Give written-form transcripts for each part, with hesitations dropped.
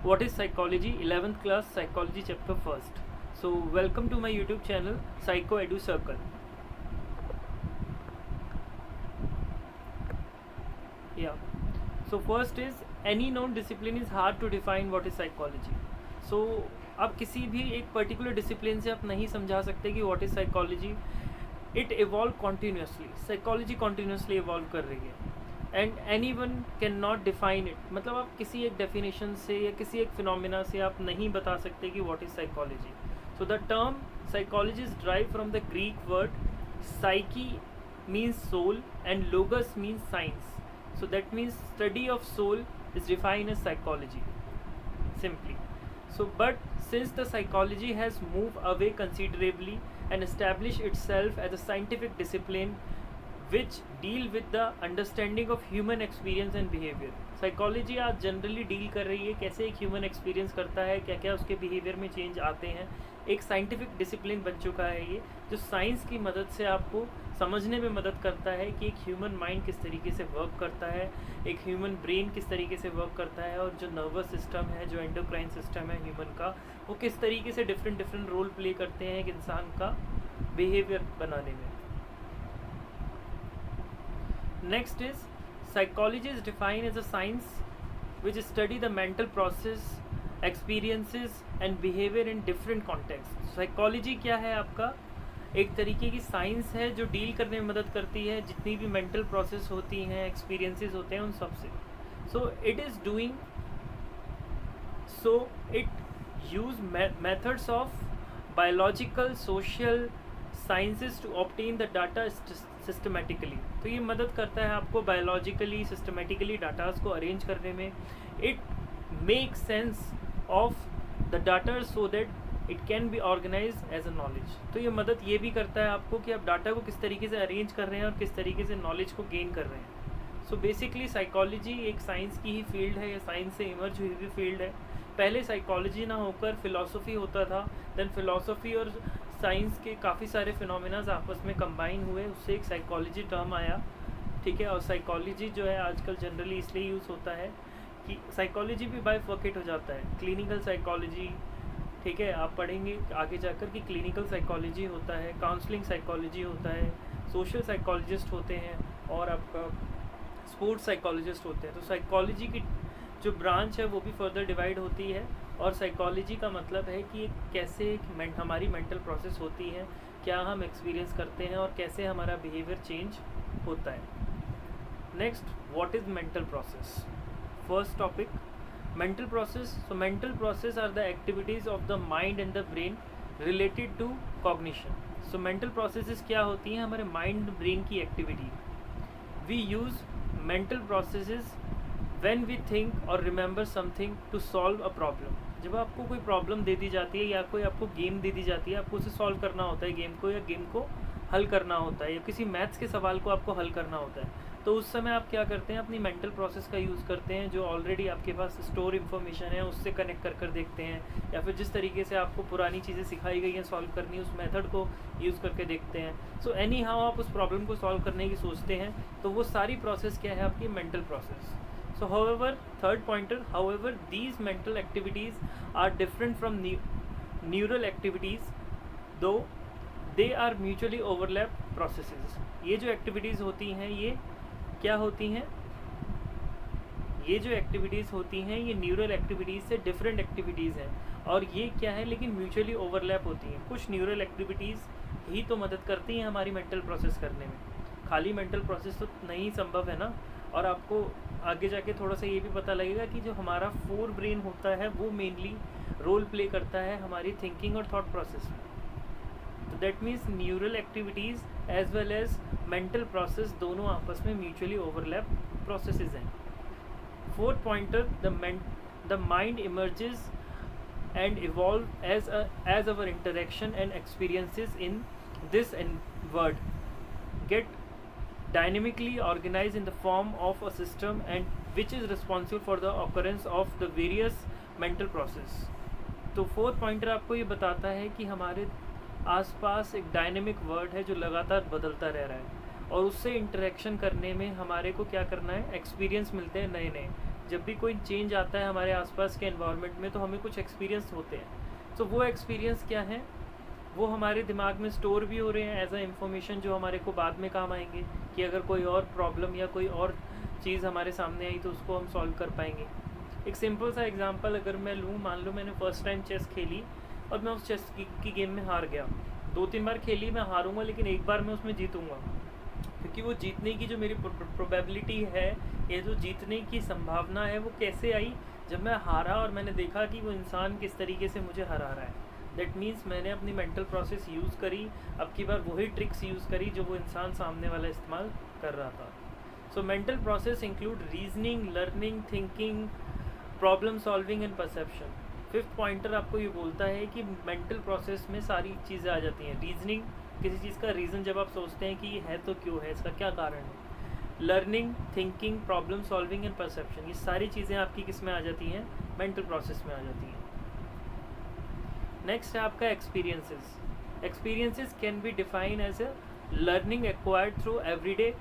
What is psychology? 11th class psychology chapter first. So welcome to my YouTube channel Psycho Edu Circle. Yeah. So first is any known discipline is hard to define what is psychology. So आप किसी भी एक particular discipline से आप नहीं समझा सकते कि what is psychology. It evolve continuously. Psychology continuously evolve कर रही है and any one can not define it. मतलब आप किसी एक डेफिनेशन से या किसी एक फिनोमिना से आप नहीं बता सकते कि what is psychology. So the term psychology is drive from the Greek word psyche means soul and logos means science. So that means study of soul is defined as psychology simply. So but since the psychology has moved away considerably and established itself as a scientific discipline which deal with the understanding of human experience and behavior. Psychology आज generally deal कर रही है कैसे एक human experience करता है, क्या क्या उसके बिहेवियर में चेंज आते हैं. एक साइंटिफिक डिसिप्लिन बन चुका है ये, जो साइंस की मदद से आपको समझने में मदद करता है कि एक ह्यूमन माइंड किस तरीके से वर्क करता है, एक ह्यूमन ब्रेन किस तरीके से वर्क करता है, और जो नर्वस सिस्टम है, जो एंडोक्राइन सिस्टम है ह्यूमन का, वो किस तरीके से डिफरेंट रोल प्ले करते हैं एक इंसान का बिहेवियर बनाने में. Next is psychology is defined as a science which study the mental process, experiences and behavior in different contexts. Psychology क्या है आपका? एक तरीके की साइंस है जो डील करने में मदद करती है जितनी भी मेंटल प्रोसेस होती हैं, एक्सपीरियंसेस होते हैं, उन सब से. So it is doing, so it use methods of biological, social sciences to obtain the data systematically. तो ये मदद करता है आपको बायोलॉजिकली, सिस्टमेटिकली डाटास को अरेंज करने में. It make sense of the data so that it can be organise as a knowledge. तो ये मदद ये भी करता है आपको कि आप डाटा को किस तरीके से अरेंज कर रहे हैं और किस तरीके से नॉलेज को गेन कर रहे हैं. सो बेसिकली साइकोलॉजी एक साइंस की ही फील्ड है, या साइंस से इमर्ज हुई हुई फील्ड है. पहले साइकोलॉजी ना होकर फिलॉसफी होता था, देन फिलॉसफी और साइंस के काफ़ी सारे फिनोमिनाज आपस में कंबाइन हुए, उससे एक साइकोलॉजी टर्म आया. ठीक है. और साइकोलॉजी जो है आजकल जनरली इसलिए यूज़ होता है कि साइकोलॉजी भी बाइफर्केट हो जाता है. क्लिनिकल साइकोलॉजी, ठीक है, आप पढ़ेंगे आगे जाकर कि क्लिनिकल साइकोलॉजी होता है, काउंसलिंग साइकोलॉजी होता है, सोशल साइकोलॉजिस्ट होते हैं, और आपका स्पोर्ट्स साइकोलॉजिस्ट होते हैं. तो साइकोलॉजी की जो ब्रांच है वो भी फर्दर डिवाइड होती है. और साइकोलॉजी का मतलब है कि कैसे हमारी मेंटल प्रोसेस होती है, क्या हम एक्सपीरियंस करते हैं और कैसे हमारा बिहेवियर चेंज होता है. Next, what is mental process. First topic, mental process. So mental process are the activities of the mind and the brain related to cognition. So mental processes क्या होती हैं? हमारे माइंड ब्रेन की activity. We use mental processes when we think or remember something to solve a problem. जब आपको कोई problem दे दी जाती है या कोई आपको गेम दे दी जाती है, आपको उसे सॉल्व करना होता है गेम को, या गेम को हल करना होता है, या किसी मैथ्स के सवाल को आपको हल करना होता है, तो उस समय आप क्या करते हैं? अपनी मेंटल प्रोसेस का यूज़ करते हैं, जो ऑलरेडी आपके पास स्टोर इन्फॉर्मेशन है उससे कनेक्ट कर देखते हैं, या फिर जिस तरीके से आपको पुरानी चीज़ें सिखाई गई हैं सॉल्व करनी, उस मेथड को यूज़ करके देखते हैं. सो एनी हाउ आप उस प्रॉब्लम को सॉल्व करने की सोचते हैं, तो वो सारी प्रोसेस क्या है? आपकी mental process. So however, third pointer, however these mental activities are different from neural activities, though they are mutually overlap processes. ये जो activities होती हैं ये क्या होती हैं? ये जो activities होती हैं ये neural activities से different activities हैं, और ये क्या है? लेकिन mutually overlap होती हैं. कुछ neural activities ही तो मदद करती हैं हमारी mental process करने में, खाली mental process तो नहीं संभव है ना. और आपको आगे जाके थोड़ा सा ये भी पता लगेगा कि जो हमारा फोर ब्रेन होता है वो मेनली रोल प्ले करता है हमारी थिंकिंग और थॉट प्रोसेस में. तो that means neural activities as well as mental process दोनों आपस में म्यूचुअली ओवरलैप प्रोसेसेस हैं. Fourth pointer, the mind emerges and evolve as our interaction and experiences in this world get dynamically organized in the form of a system and which is responsible for the occurrence of the various mental process. तो fourth pointer आपको ये बताता है कि हमारे आसपास एक dynamic word है जो लगातार बदलता रह रहा है, और उससे इंटरेक्शन करने में हमारे को क्या करना है? एक्सपीरियंस मिलते हैं नए नए. जब भी कोई चेंज आता है हमारे आसपास के एनवायरनमेंट में तो हमें कुछ एक्सपीरियंस होते हैं। तो वो एक्सपीरियंस क्या है, वो हमारे दिमाग में स्टोर भी हो रहे हैं एज अ इंफॉर्मेशन, जो हमारे को बाद में काम आएंगे कि अगर कोई और प्रॉब्लम या कोई और चीज़ हमारे सामने आई तो उसको हम सॉल्व कर पाएंगे। एक सिंपल सा एग्जांपल अगर मैं लूँ, मान लो मैंने फर्स्ट टाइम चेस खेली और मैं उस चेस की गेम में हार गया। 2-3 बार खेली मैं हारूंगा, लेकिन एक बार मैं उसमें जीतूंगा, क्योंकि वो जीतने की जो मेरी प्रोबेबिलिटी है, ये जो जीतने की संभावना है, वो कैसे आई, जब मैं हारा और मैंने देखा कि वो इंसान किस तरीके से मुझे हरा रहा है। दैट मीन्स मैंने अपनी मेंटल प्रोसेस यूज़ करी, अब की बार वही ट्रिक्स यूज़ करी जो वो इंसान सामने वाला इस्तेमाल कर रहा था। सो mental process include reasoning, learning, thinking, problem solving and perception. 5th pointer आपको ये बोलता है कि मेंटल प्रोसेस में सारी चीज़ें आ जाती हैं। रीजनिंग, किसी चीज़ का रीज़न जब आप सोचते हैं कि ये है तो क्यों है, इसका क्या कारण है। Learning, thinking, problem solving and perception, ये सारी चीज़ें आपकी किस में आ जाती हैं, मेंटल प्रोसेस में आ जाती हैं। नेक्स्ट है आपका experiences. Experiences can be define as a learning acquired through everyday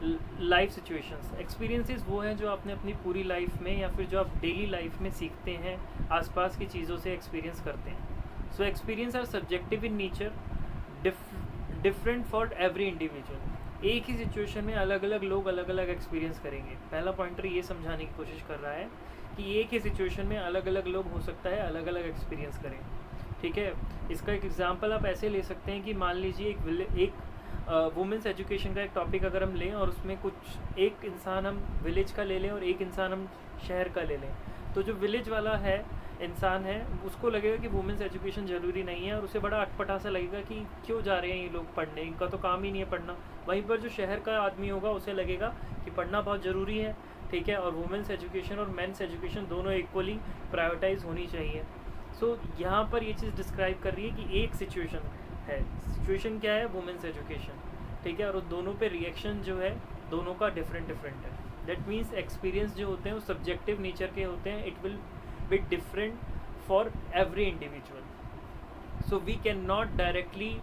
life situations. Experiences वो हैं जो आपने अपनी पूरी लाइफ में या फिर जो आप डेली लाइफ में सीखते हैं, आसपास की चीज़ों से एक्सपीरियंस करते हैं। So experience are subjective in nature, different for every individual. एक ही सिचुएशन में अलग अलग लोग अलग अलग एक्सपीरियंस करेंगे। पहला पॉइंटर ये समझाने की कोशिश कर रहा है कि एक ही सिचुएशन में अलग अलग लोग हो सकता है अलग अलग एक्सपीरियंस करें। ठीक है, इसका एक एग्जांपल आप ऐसे ले सकते हैं कि मान लीजिए एक वुमेंस एजुकेशन का एक टॉपिक अगर हम लें और उसमें कुछ एक इंसान हम विलेज का ले लें और एक इंसान हम शहर का ले लें, तो जो विलेज वाला है इंसान है उसको लगेगा कि वुमेंस एजुकेशन ज़रूरी नहीं है और उसे बड़ा अटपटा सा लगेगा कि क्यों जा रहे हैं ये लोग पढ़ने, इनका तो काम ही नहीं है पढ़ना। वहीं पर जो शहर का आदमी होगा उसे लगेगा कि पढ़ना बहुत ज़रूरी है। ठीक है, और वुमेंस एजुकेशन और मेंस एजुकेशन दोनों इक्वली प्रायोरिटाइज होनी चाहिए। सो यहाँ पर ये चीज़ डिस्क्राइब कर रही है कि एक सिचुएशन है, सिचुएशन क्या है, वुमेंस एजुकेशन। ठीक है, और दोनों पे रिएक्शन जो है दोनों का डिफरेंट है। दैट मीन्स एक्सपीरियंस जो होते हैं वो सब्जेक्टिव नेचर के होते हैं। It will be different for every individual. So we can not directly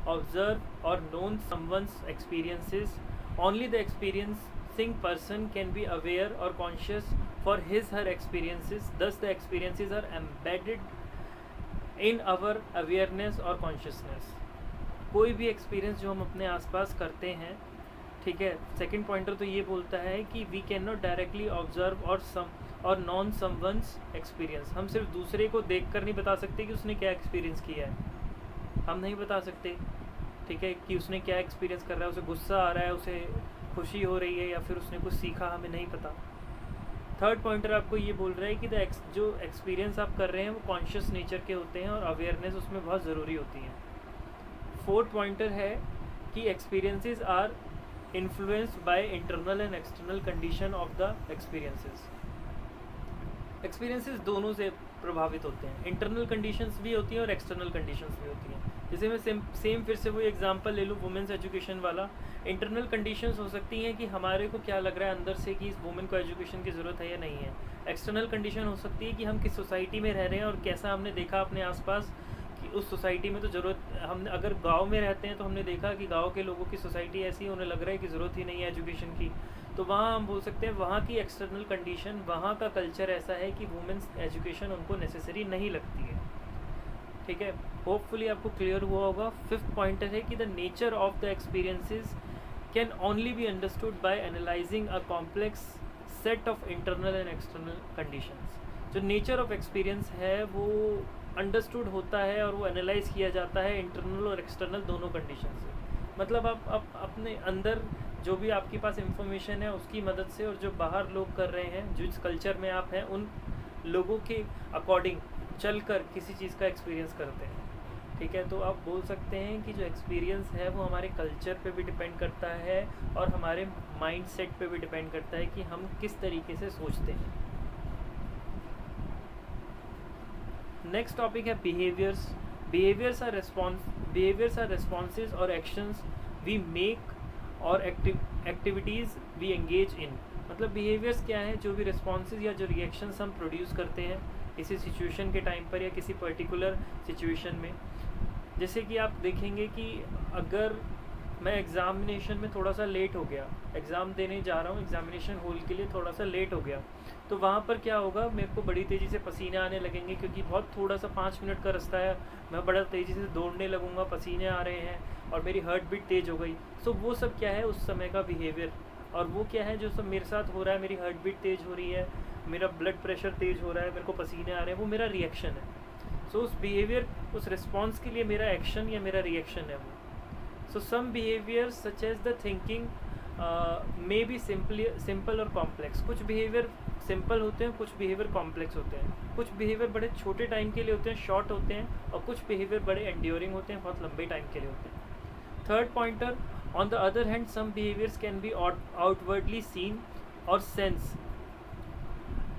observe or known someone's experiences. Only the experiencing person can be aware or conscious for his her experiences. Thus the experiences are embedded in our awareness or consciousness. कोई भी experience जो हम अपने आसपास करते हैं, ठीक है, सेकंड पॉइंटर तो ये बोलता है कि we can not directly observe और नॉन समवन्स एक्सपीरियंस। हम सिर्फ दूसरे को देख कर नहीं बता सकते कि उसने क्या एक्सपीरियंस किया है, हम नहीं बता सकते। ठीक है, कि उसने क्या एक्सपीरियंस कर रहा है, उसे गुस्सा आ रहा है, उसे खुशी हो रही है या फिर उसने कुछ सीखा, हमें नहीं पता। थर्ड पॉइंटर आपको ये बोल रहा है कि जो एक्सपीरियंस आप कर रहे हैं वो कॉन्शियस नेचर के होते हैं और अवेयरनेस उसमें बहुत ज़रूरी होती है। फोर्थ पॉइंटर है कि experiences are influenced by internal and external condition of the experiences. Experiences दोनों से प्रभावित होते हैं, इंटरनल कंडीशंस भी होती हैं और एक्सटर्नल कंडीशंस भी होती हैं। जैसे मैं सेम फिर से वही एग्जांपल ले लूँ वुमेंस एजुकेशन वाला। इंटरनल कंडीशंस हो सकती हैं कि हमारे को क्या लग रहा है अंदर से कि इस वुमेन को एजुकेशन की ज़रूरत है या नहीं है। एक्सटर्नल कंडीशन हो सकती है कि हम किस सोसाइटी में रह रहे हैं और कैसा हमने देखा अपने आसपास कि उस सोसाइटी में तो ज़रूरत, हम अगर गांव में रहते हैं तो हमने देखा कि गांव के लोगों की सोसाइटी ऐसी है, उन्हें लग रहा है कि ज़रूरत ही नहीं है एजुकेशन की, तो वहाँ हम बोल सकते हैं वहाँ की एक्सटर्नल कंडीशन, वहाँ का कल्चर ऐसा है कि वुमेन्स एजुकेशन उनको नेसेसरी नहीं लगती है। ठीक है, होपफुली आपको क्लियर हुआ होगा। फिफ्थ पॉइंटर है कि the nature of the experiences can only be understood by analysing a complex set of internal and external conditions. जो नेचर ऑफ एक्सपीरियंस है वो अंडरस्टूड होता है और वो एनालाइज किया जाता है इंटरनल और एक्सटर्नल दोनों कंडीशन से। मतलब आप अपने अंदर जो भी आपके पास इंफॉर्मेशन है उसकी मदद से और जो बाहर लोग कर रहे हैं, जिस कल्चर में आप हैं, उन लोगों के अकॉर्डिंग चलकर किसी चीज़ का एक्सपीरियंस करते हैं। ठीक है, तो आप बोल सकते हैं कि जो एक्सपीरियंस है वो हमारे कल्चर पे भी डिपेंड करता है और हमारे माइंड सेट पे भी डिपेंड करता है कि हम किस तरीके से सोचते हैं। नेक्स्ट टॉपिक है बिहेवियर्स। बिहेवियर्स आर रेस्पॉन्सेज और एक्शंस वी मेक और एक्टिविटीज़ वी एंगेज इन। मतलब बिहेवियर्स क्या है, जो भी रिस्पॉन्सेज या जो रिएक्शंस हम प्रोड्यूस करते हैं किसी सिचुएशन के टाइम पर या किसी पर्टिकुलर सिचुएशन में। जैसे कि आप देखेंगे कि अगर मैं एग्ज़ामिनेशन में थोड़ा सा लेट हो गया, एग्ज़ाम देने जा रहा हूँ एग्ज़ामिनेशन हॉल के लिए, थोड़ा सा लेट हो गया, तो वहाँ पर क्या होगा, मेरे को बड़ी तेज़ी से पसीने आने लगेंगे क्योंकि बहुत थोड़ा सा 5 मिनट का रास्ता है। मैं बड़ा तेज़ी से दौड़ने लगूँगा, पसीने आ रहे हैं और मेरी हार्ट बीट तेज़ हो गई। सो वो सब क्या है उस समय का बिहेवियर, और वो क्या है जो सब मेरे साथ हो रहा है, मेरी हार्ट बीट तेज़ हो रही है, मेरा ब्लड प्रेशर तेज़ हो रहा है, मेरे को पसीने आ रहे हैं, वो मेरा रिएक्शन है। सो उस बिहेवियर, उस रिस्पॉन्स के लिए मेरा एक्शन या मेरा रिएक्शन है वो। So some behaviors such as the thinking may be simple और complex। कुछ behavior simple होते हैं, कुछ behavior complex होते हैं, कुछ behavior बड़े छोटे टाइम के लिए होते हैं, short होते हैं, और कुछ behavior बड़े enduring होते हैं, बहुत लंबे टाइम के लिए होते हैं। Third pointer, on the other hand some behaviors can be outwardly seen or sensed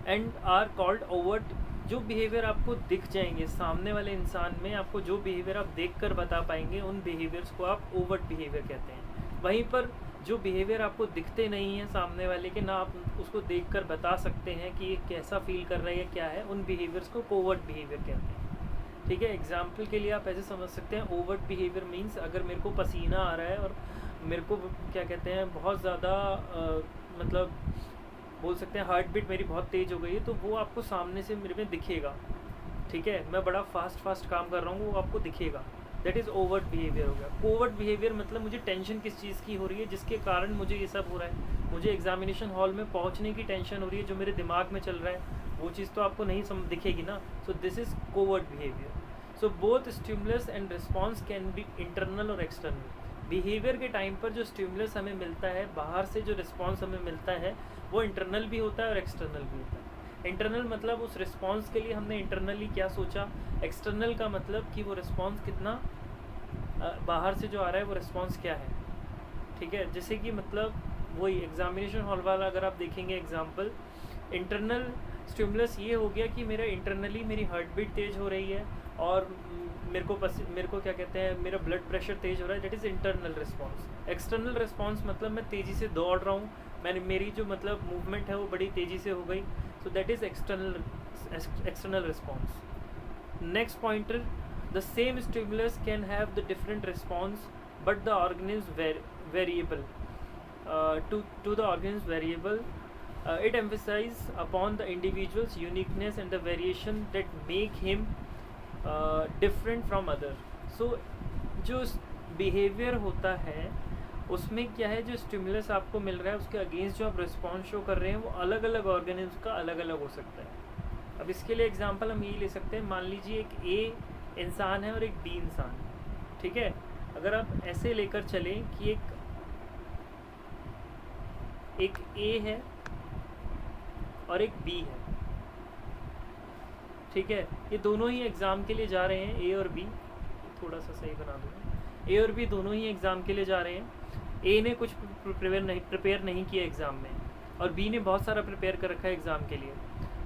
and are called overt। जो बिहेवियर आपको दिख जाएंगे सामने वाले इंसान में, आपको जो बिहेवियर आप देखकर बता पाएंगे, उन बिहेवियर्स को आप ओवर्ट बिहेवियर कहते हैं। वहीं पर जो बिहेवियर आपको दिखते नहीं हैं सामने वाले के, ना आप उसको देखकर बता सकते हैं कि ये कैसा फील कर रहा है या क्या है, उन बिहेवियर्स को कोवर्ट बिहेवियर कहते हैं। ठीक है, एग्जाम्पल के लिए आप ऐसे समझ सकते हैं, ओवर्ट बिहेवियर मीन्स अगर मेरे को पसीना आ रहा है और मेरे को क्या कहते हैं बहुत ज़्यादा मतलब बोल सकते हैं हार्ट बीट मेरी बहुत तेज़ हो गई है, तो वो आपको सामने से मेरे में दिखेगा। ठीक है, मैं बड़ा फास्ट काम कर रहा हूँ, वो आपको दिखेगा, दैट इज़ ओवर्ट बिहेवियर हो गया। कोवर्ट बिहेवियर मतलब मुझे टेंशन किस चीज़ की हो रही है जिसके कारण मुझे ये सब हो रहा है, मुझे एग्जामिनेशन हॉल में पहुँचने की टेंशन हो रही है, जो मेरे दिमाग में चल रहा है वो चीज़ तो आपको नहीं दिखेगी ना। So this is covert behaviour. So both stimulus and response can be internal और एक्सटर्नल। बिहेवियर के टाइम पर जो स्टिमुलस हमें मिलता है, बाहर से जो रिस्पॉन्स हमें मिलता है, वो इंटरनल भी होता है और एक्सटर्नल भी होता है। इंटरनल मतलब उस रिस्पॉन्स के लिए हमने इंटरनली क्या सोचा, एक्सटर्नल का मतलब कि वो रिस्पॉन्स कितना बाहर से जो आ रहा है वो रिस्पॉन्स क्या है। ठीक है, जैसे कि मतलब वही एग्जामिनेशन हॉल वाला अगर आप देखेंगे एग्जाम्पल, इंटरनल स्टिमुलस ये हो गया कि मेरा इंटरनली मेरी हार्ट बीट तेज़ हो रही है और मेरे को क्या कहते हैं मेरा ब्लड प्रेशर तेज़ हो रहा है, that is internal response. External response मतलब मैं तेज़ी से दौड़ रहा हूँ, मेरी जो मतलब मूवमेंट है वो बड़ी तेज़ी से हो गई, so that is external response. Next pointer, the same stimulus can have the different response but the organism variable to the organism variable, it emphasizes upon the individual's uniqueness and the variation that make him different from other। so जो behaviour होता है उसमें क्या है, जो stimulus आपको मिल रहा है उसके अगेंस्ट जो आप रिस्पॉन्स शो कर रहे हैं वो अलग अलग ऑर्गेनिज्म का अलग अलग हो सकता है। अब इसके लिए एग्जांपल हम ये ले सकते हैं, मान लीजिए एक ए इंसान है और एक बी इंसान। ठीक है, अगर आप ऐसे लेकर चलें कि एक ए है और एक बी है। ठीक है, ये दोनों ही एग्ज़ाम के लिए जा रहे हैं, ए और बी, थोड़ा सा सही बना दूँगा, ए और बी दोनों ही एग्ज़ाम के लिए जा रहे हैं। ए ने कुछ प्रिपेयर नहीं किया एग्ज़ाम में और बी ने बहुत सारा प्रिपेयर कर रखा है एग्ज़ाम के लिए।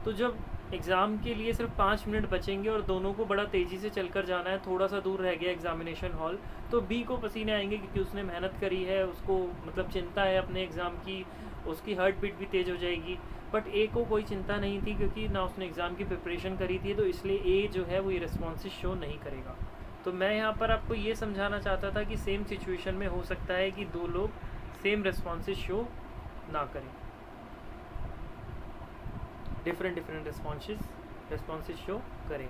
तो जब एग्ज़ाम के लिए सिर्फ 5 मिनट बचेंगे और दोनों को बड़ा तेज़ी से चलकर जाना है, थोड़ा सा दूर रह गया एग्ज़ामिनेशन हॉल, तो बी को पसीने आएंगे क्योंकि उसने मेहनत करी है, उसको मतलब चिंता है अपने एग्ज़ाम की, उसकी हार्ट बीट भी तेज़ हो जाएगी। बट ए को कोई चिंता नहीं थी क्योंकि ना उसने एग्ज़ाम की प्रिपरेशन करी थी, तो इसलिए ए जो है वो ये रिस्पॉन्सेस शो नहीं करेगा। तो मैं यहाँ पर आपको ये समझाना चाहता था कि सेम सिचुएशन में हो सकता है कि दो लोग सेम रिस्पॉन्सेस शो ना करें, डिफरेंट रिस्पॉन्सेस शो करें।